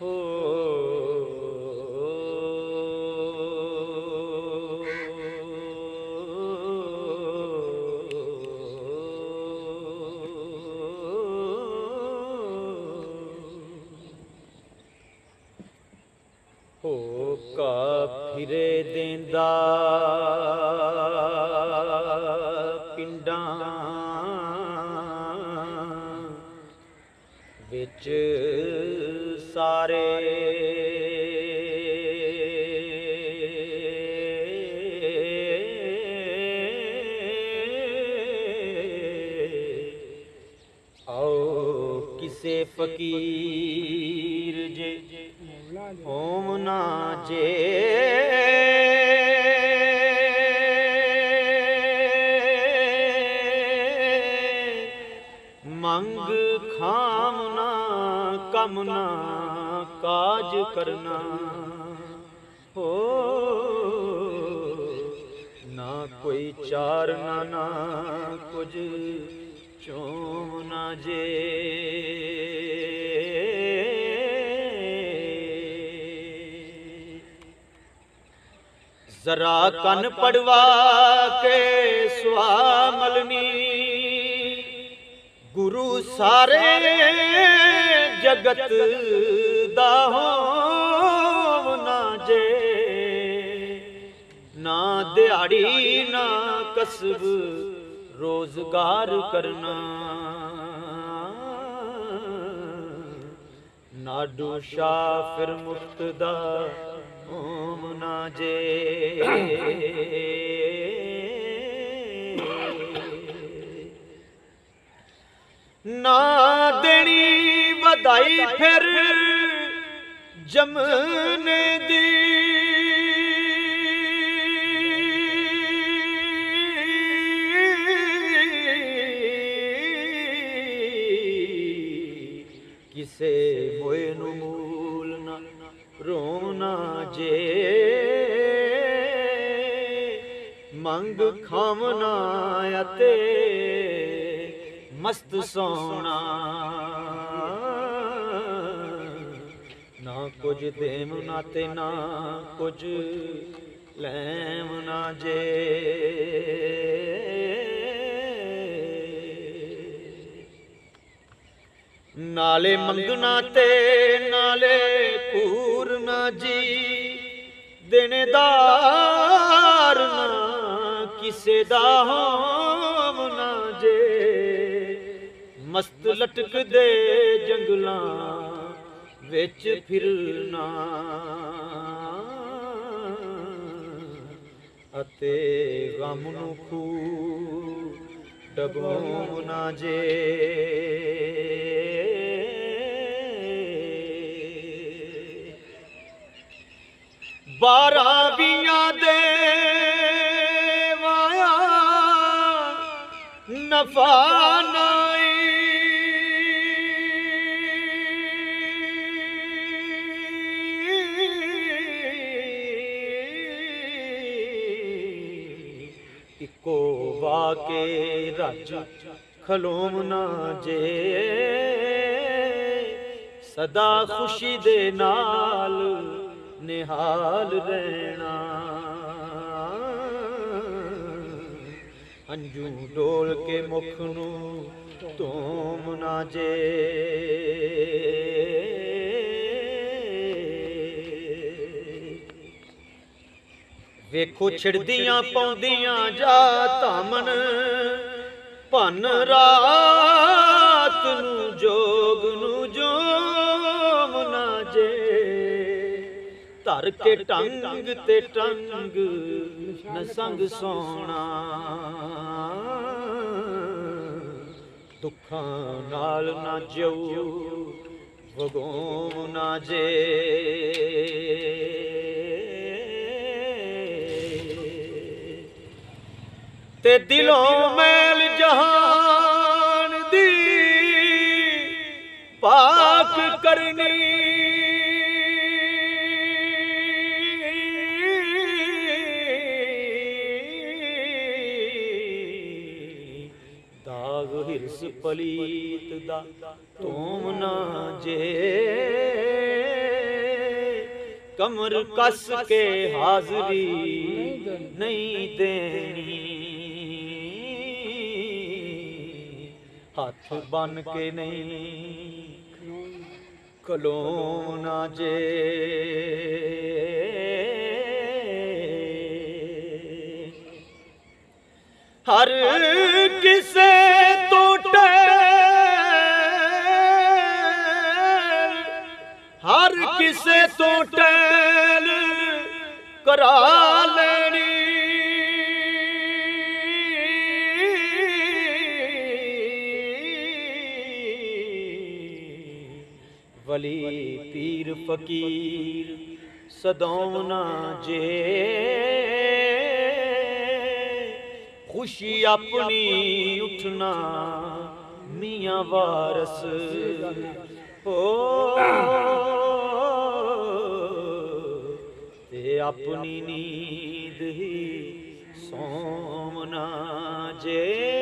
ਹੋ ਹੋਕਾ ਫਿਰੇ ਦੇਂਦਾ ਪਿੰਡਾਂ ਵਿੱਚ ਸਾਰੇ ਆਓ ਕਿਸੇ ਫਕੀਰ ਜੇ ਹੋਮ ਨਾ ਜੇ ਮੰਗ ਖਾਮ ਨਾ ਕਮ ਨਾ ਕਾਜ ਕਰਨਾ ਹੋ ਨਾ ਕੋਈ ਚਾਰਨਾ ਨਾ ਕੁਝ ਚੋਮ ਨਾ ਜੇ ਜ਼ਰਾ ਕੰਨ ਪੜਵਾ ਕੇ ਸੁਆ ਮਲਨੀ ਗੁਰੂ ਸਾਰੇ ਜਗਤ ਦਾ ਹੋਵ ਨਾ ਜੇ ਨਾ ਦਿਹਾੜੀ ਨਾ ਕਸਬ ਰੋਜ਼ਗਾਰ ਕਰਨਾ ਨਾਡੂ ਸ਼ਾਹ ਫਿਰ ਮੁਫਤ ਦਾ ਹੋਮ ਨਾ ਜੇ ਨਾ ਦੇਣੀ ਵਧਾਈ ਫਿਰ ਜਮਨੇ ਦੀ ਕਿਸੇ ਹੋਏ ਨੂੰ ਮੂਲ ਨਾ ਰੋਣਾ ਜੇ ਮੰਗ ਖਾਵਨਾ ਅਤੇ ਮਸਤ ਸੋਣਾ ਨਾ ਕੁਝ ਦੇਮ ਨਾ ਤੇ ਨਾ ਕੁਝ ਲੈਮ ਨਾ ਜੇ ਨਾਲੇ ਮੰਗਣਾ ਤੇ ਨਾਲੇ ਕੂਰ ਨਾ ਜੀ ਦੇਣੇਦਾਰ ਨਾ ਕਿਸੇ ਦਾ ਹੋਮ ਨਾ ਜੇ ਮਸਤ ਲਟਕਦੇ ਜੰਗਲਾਂ ਵਿੱਚ ਫਿਰਨਾ ਅਤੇ ਗਮ ਨੂੰ ਖੂ ਡਬੋ ਨਾ ਜੇ ਬਾਰਾਂ ਬੀਆਂ ਦੇ ਵਾਇਆ ਨਫਾ ਨਾਈ ਇੱਕੋ ਵਾਕੇ ਰੱਜ ਖਲੋਮ ਨਾ ਜੇ ਸਦਾ ਖੁਸ਼ੀ ਦੇ ਨਾਲ ਨਿਹਾਲ ਰਹਿਣਾ ਅੰਜੂ ਡੋਲ ਕੇ ਮੁਖ ਨੂੰ ਧੋਮ ਨਾ ਜੇ ਵੇਖੋ ਛਿੜਦੀਆਂ ਪਾਉਂਦੀਆਂ ਜਾ ਧਾਮਨ ਭੰਨ ਰਾਤ ਨੂੰ ਜੋਗ ਨੂੰ ਜੋਮ ਨਾ ਜੇ ਧਰ ਕੇ ਟੰਗ ਤੇ ਟੰਗ ਨ ਸੰਗ ਸੋਣਾ ਦੁੱਖਾਂ ਨਾਲ ਨਾ ਜਿਉ ਵਗੋਮ ਨਾ ਜੇ ਤੇ ਦਿਲੋਂ ਮੈਲ ਜਹਾਨ ਦੀ ਪਾਕ ਕਰਨੀ ਦਾਗ ਹਿਰਸ ਪਲੀਤ ਦਾ ਧੂਮ ਨਾ ਜੇ कमर कस के हाजरी नहीं देनी, हाथ बन के नहीं खलोना जे। हर किसे तो हर किसे तो टैल करा लेनी, वली पीर फकीर सदौना जे। खुशी अपनी उठना मियां वारस हो, ते अपनी नींद ही सोमना जे।